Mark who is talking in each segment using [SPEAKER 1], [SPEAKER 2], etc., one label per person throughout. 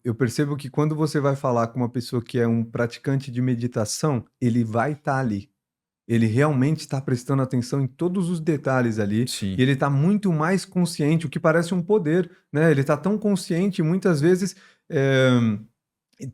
[SPEAKER 1] eu percebo que quando você vai falar com uma pessoa que é um praticante de meditação, ele vai estar ali. Ele realmente está prestando atenção em todos os detalhes ali,
[SPEAKER 2] Sim.
[SPEAKER 1] e ele está muito mais consciente, o que parece um poder, né? Ele está tão consciente, muitas vezes. eh,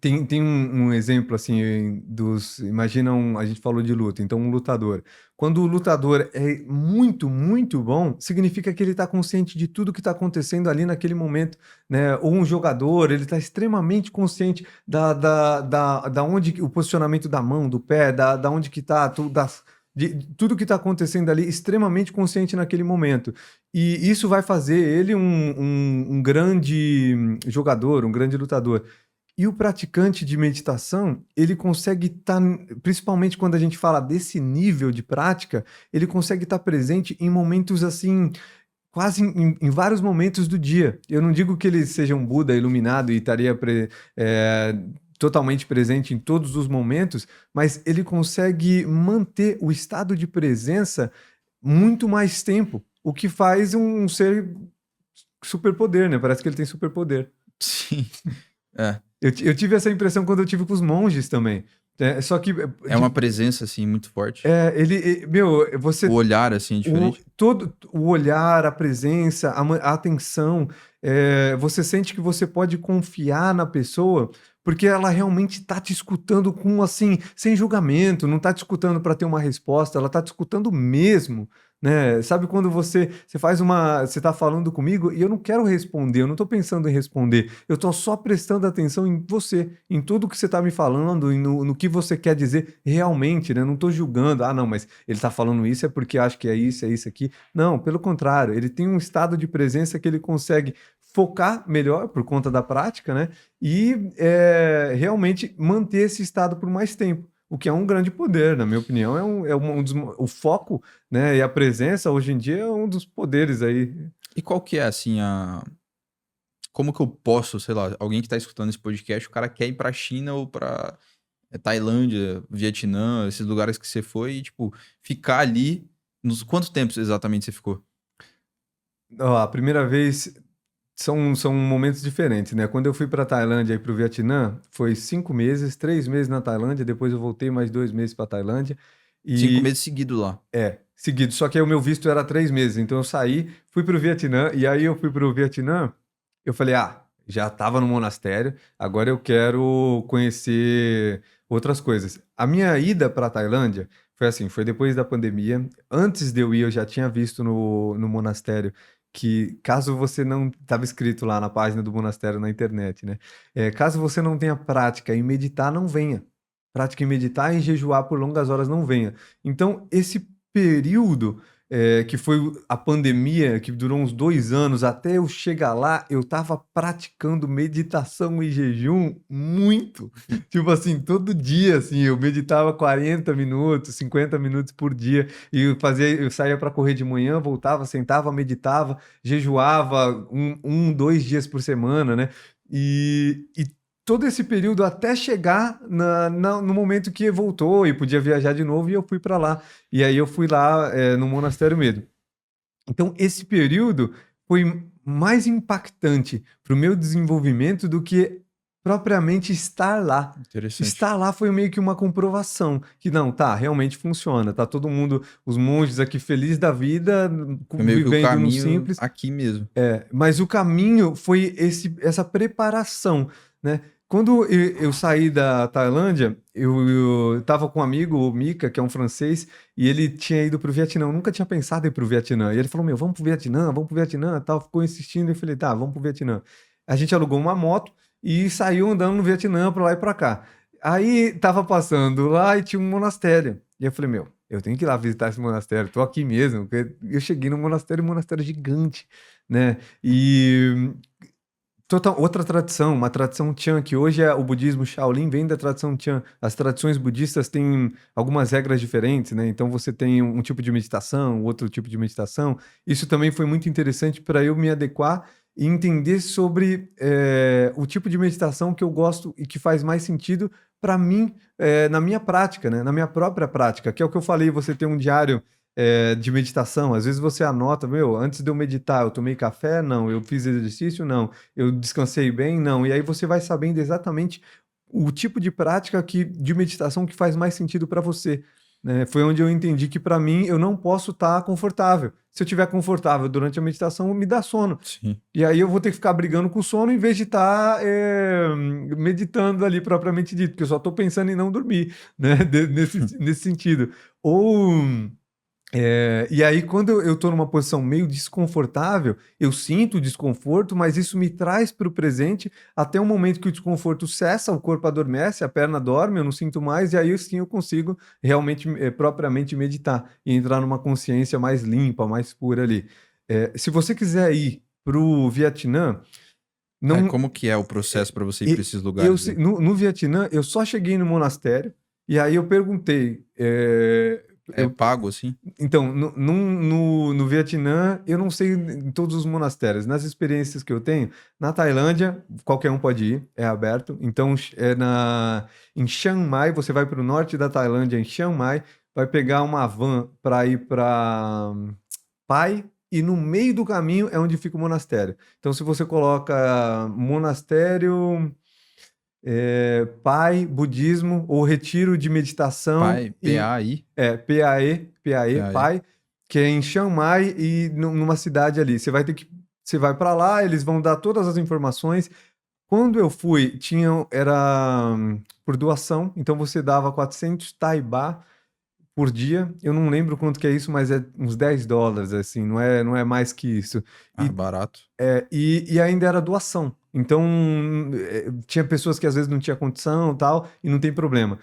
[SPEAKER 1] tem um exemplo assim dos. Imagina a gente falou de luta, então um lutador. Quando o lutador é muito, muito bom, significa que ele está consciente de tudo que está acontecendo ali naquele momento, né? Ou um jogador, ele está extremamente consciente da onde o posicionamento da mão, do pé, da onde que está, de tudo que está acontecendo ali, extremamente consciente naquele momento. E isso vai fazer ele um grande jogador, um grande lutador. E o praticante de meditação, ele consegue estar, principalmente quando a gente fala desse nível de prática, ele consegue estar presente em momentos assim, quase em vários momentos do dia. Eu não digo que ele seja um Buda iluminado e estaria totalmente presente em todos os momentos, mas ele consegue manter o estado de presença muito mais tempo, o que faz um ser superpoder, né? Parece que ele tem superpoder.
[SPEAKER 2] Sim. É.
[SPEAKER 1] Eu tive essa impressão quando eu tive com os monges também. Só que,
[SPEAKER 2] É uma presença, assim, muito forte.
[SPEAKER 1] meu,
[SPEAKER 2] O olhar, assim, é diferente.
[SPEAKER 1] todo o olhar, a presença, a atenção, você sente que você pode confiar na pessoa, porque ela realmente está te escutando com assim, sem julgamento, não está te escutando para ter uma resposta, ela está te escutando mesmo, né? Sabe quando você faz você está falando comigo e eu não quero responder, eu não estou pensando em responder, eu estou só prestando atenção em você, em tudo que você está me falando, e no que você quer dizer realmente, né? Não estou julgando, não, mas ele está falando isso é porque acho que é isso aqui. Não, pelo contrário, ele tem um estado de presença que ele consegue focar melhor por conta da prática, né? E realmente manter esse estado por mais tempo. O que é um grande poder, na minha opinião, o foco, né, e a presença hoje em dia é um dos poderes aí.
[SPEAKER 2] E qual que é, assim, como que eu posso, sei lá, alguém que tá escutando esse podcast, o cara quer ir pra China ou pra Tailândia, Vietnã, esses lugares que você foi e, tipo, ficar ali. Quanto tempo exatamente você ficou?
[SPEAKER 1] Ó, a primeira vez são momentos diferentes, né? Quando eu fui para Tailândia e para o Vietnã, foi 5 meses, 3 meses na Tailândia, depois eu voltei mais 2 meses para Tailândia
[SPEAKER 2] 5 meses
[SPEAKER 1] e
[SPEAKER 2] seguidos lá.
[SPEAKER 1] seguido. Só que aí o meu visto era 3 meses, então eu saí, fui para o Vietnã e aí eu fui para o Vietnã, eu falei, já estava no monastério, agora eu quero conhecer outras coisas. A minha ida para Tailândia foi assim, foi depois da pandemia. Antes de eu ir, eu já tinha visto no monastério que caso você não estava escrito lá na página do monastério na internet, né? Caso você não tenha prática em meditar, não venha. Prática em meditar e jejuar por longas horas, não venha. Então, esse período que foi a pandemia, que durou uns 2 anos, até eu chegar lá, eu estava praticando meditação e jejum muito. Tipo assim, todo dia, assim, eu meditava 40 minutos, 50 minutos por dia, e eu saía para correr de manhã, voltava, sentava, meditava, jejuava 2 dias por semana, né? E todo esse período até chegar no momento que voltou e podia viajar de novo, e eu fui para lá. E aí eu fui lá no monastério mesmo. Então, esse período foi mais impactante para o meu desenvolvimento do que propriamente estar lá.
[SPEAKER 2] Interessante.
[SPEAKER 1] Estar lá foi meio que uma comprovação que não, tá, realmente funciona, tá todo mundo, os monges aqui felizes da vida,
[SPEAKER 2] Foi meio que o
[SPEAKER 1] vivendo no
[SPEAKER 2] caminho
[SPEAKER 1] simples,
[SPEAKER 2] aqui mesmo.
[SPEAKER 1] mas o caminho foi essa preparação, né? Quando eu saí da Tailândia, eu tava com um amigo, o Mika, que é um francês, e ele tinha ido pro Vietnã. Eu nunca tinha pensado em ir pro Vietnã. E ele falou: Meu, vamos pro Vietnã, tal. Ficou insistindo. Eu falei: Tá, vamos pro Vietnã. A gente alugou uma moto e saiu andando no Vietnã pra lá e pra cá. Aí tava passando lá e tinha um monastério. E eu falei: Meu, eu tenho que ir lá visitar esse monastério. Tô aqui mesmo. Porque eu cheguei no monastério, um monastério gigante, né? E outra tradição, uma tradição Chan, que hoje é o budismo Shaolin, vem da tradição Chan. As tradições budistas têm algumas regras diferentes, né? Então você tem um tipo de meditação, outro tipo de meditação. Isso também foi muito interessante para eu me adequar e entender sobre o tipo de meditação que eu gosto e que faz mais sentido para mim na minha prática, né? Na minha própria prática, que é o que eu falei, você tem um diário. de meditação. Às vezes você anota, meu, antes de eu meditar, eu tomei café? Não. Eu fiz exercício? Não. Eu descansei bem? Não. E aí você vai sabendo exatamente o tipo de prática de meditação que faz mais sentido para você. Né? Foi onde eu entendi que para mim eu não posso estar confortável. Se eu estiver confortável durante a meditação, me dá sono.
[SPEAKER 2] Sim.
[SPEAKER 1] E aí eu vou ter que ficar brigando com o sono em vez de estar meditando ali propriamente dito, porque eu só estou pensando em não dormir, né? Nesse sentido. Ou e aí, quando eu estou numa posição meio desconfortável, eu sinto o desconforto, mas isso me traz para o presente até o momento que o desconforto cessa, o corpo adormece, a perna dorme, eu não sinto mais, e aí sim eu consigo realmente, propriamente meditar e entrar numa consciência mais limpa, mais pura ali. Se você quiser ir para o Vietnã, não,
[SPEAKER 2] Como que é o processo para você ir
[SPEAKER 1] e-
[SPEAKER 2] para esses lugares aí?
[SPEAKER 1] no Vietnã, eu só cheguei no monastério, e aí eu perguntei.
[SPEAKER 2] É pago, assim?
[SPEAKER 1] Então, no Vietnã, eu não sei em todos os monastérios. Nas experiências que eu tenho, na Tailândia, qualquer um pode ir, é aberto. Então, em Chiang Mai, você vai para o norte da Tailândia, em Chiang Mai, vai pegar uma van para ir para Pai, e no meio do caminho é onde fica o monastério. Então, se você coloca monastério, Pai, budismo ou retiro de meditação
[SPEAKER 2] Pai, PAI,
[SPEAKER 1] PAE,
[SPEAKER 2] PAE.
[SPEAKER 1] Pai, que é em Chiang Mai e numa cidade ali. Você vai para lá, eles vão dar todas as informações. Quando eu fui, era por doação, então você dava 400 Taibá por dia. Eu não lembro quanto que é isso, mas é uns $10, assim, não é mais que isso.
[SPEAKER 2] Ah,
[SPEAKER 1] E
[SPEAKER 2] barato.
[SPEAKER 1] e ainda era doação. Então, tinha pessoas que às vezes não tinha condição e tal, e não tem problema.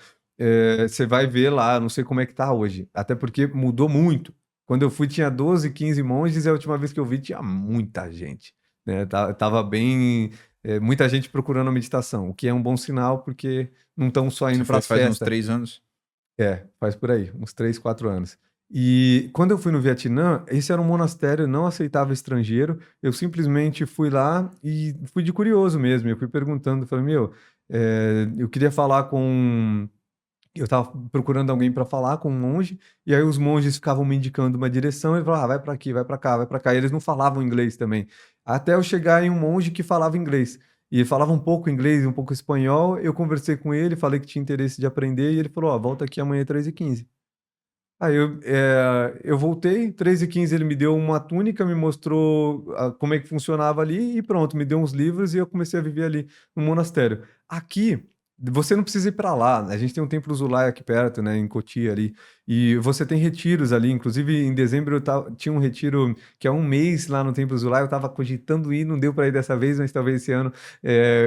[SPEAKER 1] Você vai ver lá, não sei como é que tá hoje. Até porque mudou muito. Quando eu fui, tinha 12, 15 monges, e a última vez que eu vi, tinha muita gente. Né? Tava bem. Muita gente procurando a meditação, o que é um bom sinal, porque não estão só indo
[SPEAKER 2] Você
[SPEAKER 1] para
[SPEAKER 2] foi
[SPEAKER 1] as
[SPEAKER 2] faz uns
[SPEAKER 1] festas.
[SPEAKER 2] 3 anos?
[SPEAKER 1] Faz por aí, uns 3, 4 anos. E quando eu fui no Vietnã, esse era um monastério, não aceitava estrangeiro. Eu simplesmente fui lá e fui de curioso mesmo. Eu fui perguntando, falei, meu, eu queria falar com. Eu estava procurando alguém para falar com um monge, e aí os monges ficavam me indicando uma direção, e falavam, vai para aqui, vai para cá, vai para cá. E eles não falavam inglês também. Até eu chegar em um monge que falava inglês. E ele falava um pouco inglês, um pouco espanhol. Eu conversei com ele, falei que tinha interesse de aprender, e ele falou: Ó, volta aqui amanhã 3h15. Aí eu voltei, 3h15 ele me deu uma túnica, me mostrou como é que funcionava ali, e pronto, me deu uns livros e eu comecei a viver ali no monastério. Aqui, você não precisa ir para lá, a gente tem um templo Zulai aqui perto, né, em Cotia ali, e você tem retiros ali, inclusive em dezembro tinha um retiro que é um mês lá no templo Zulai, eu estava cogitando ir, não deu para ir dessa vez, mas talvez esse ano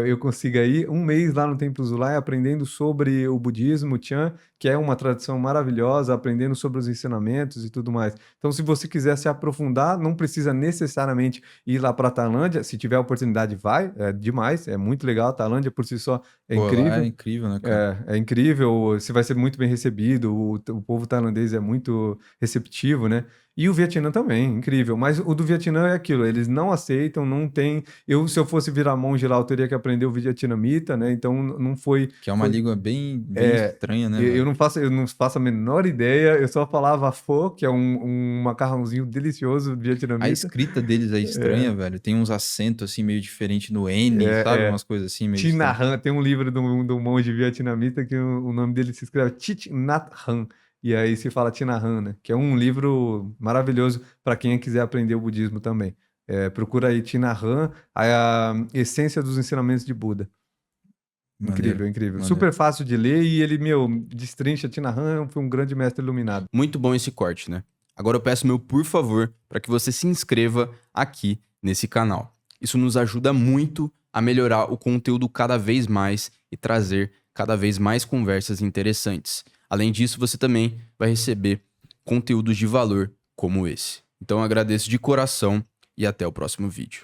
[SPEAKER 1] eu consiga ir, um mês lá no templo Zulai aprendendo sobre o budismo, o Chan, que é uma tradição maravilhosa, aprendendo sobre os ensinamentos e tudo mais. Então, se você quiser se aprofundar, não precisa necessariamente ir lá para a Tailândia. Se tiver oportunidade, vai, é demais, é muito legal. A Tailândia por si só é
[SPEAKER 2] Pô, lá é
[SPEAKER 1] incrível.
[SPEAKER 2] incrível, né, cara?
[SPEAKER 1] É incrível, você vai ser muito bem recebido, o povo tailandês é muito receptivo, né? E o Vietnã também, incrível. Mas o do Vietnã é aquilo, eles não aceitam, não tem. Se eu fosse virar monge lá, eu teria que aprender o vietnamita, né? Então não foi.
[SPEAKER 2] Que é uma língua bem, bem
[SPEAKER 1] É,
[SPEAKER 2] estranha, né,
[SPEAKER 1] eu
[SPEAKER 2] velho?
[SPEAKER 1] não faço a menor ideia, eu só falava pho, que é um macarrãozinho delicioso
[SPEAKER 2] A
[SPEAKER 1] vietnamita.
[SPEAKER 2] escrita deles é estranha, velho. Tem uns acentos assim meio diferentes no N, sabe?
[SPEAKER 1] É,
[SPEAKER 2] Umas coisas assim meio
[SPEAKER 1] Thich Nhat
[SPEAKER 2] estranhas.
[SPEAKER 1] Hanh, tem um livro do monge vietnamita que o nome dele se escreve Thich Nhat Hanh, e aí se fala Thich Nhat Hanh, né? Que é um livro maravilhoso para quem quiser aprender o budismo também. Procura aí Thich Nhat Hanh, a essência dos ensinamentos de Buda.
[SPEAKER 2] Maneiro,
[SPEAKER 1] Incrível, incrível.
[SPEAKER 2] maneiro.
[SPEAKER 1] Super fácil de ler e ele, meu, destrincha Thich Nhat Hanh, foi um grande mestre iluminado.
[SPEAKER 3] Muito bom esse corte, né? Agora eu peço meu por favor para que você se inscreva aqui nesse canal. Isso nos ajuda muito a melhorar o conteúdo cada vez mais e trazer cada vez mais conversas interessantes. Além disso, você também vai receber conteúdos de valor como esse. Então eu agradeço de coração e até o próximo vídeo.